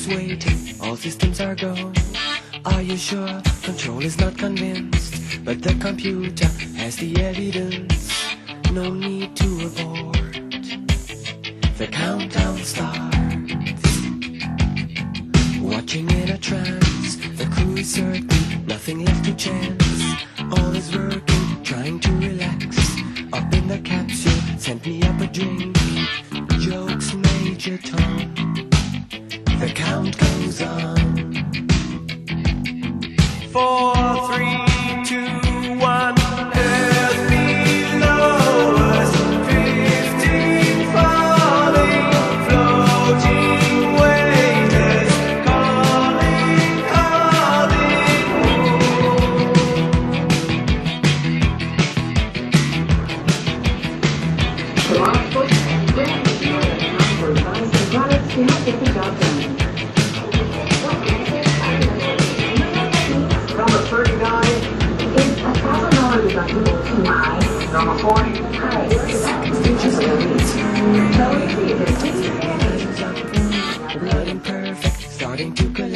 is waiting, all systems are go. Are you sure? Control is not convinced, but the computer has the evidence. No need to abort. The countdown starts. Watching in a trance, the crew is certain, nothing left to chance. All is working, trying to relax. Up in the capsule, sent me up a drink. Jokes, Major Tom. The count goes on. 4, 3, 2, 1. Earth below us, drifting, falling, floating waiters, calling, calling home. The last foot, then the number of guys and products to help get the job done. Number 39 is $1,000 deductible too high. Number 40 high. Blood imperfect, starting to collapse.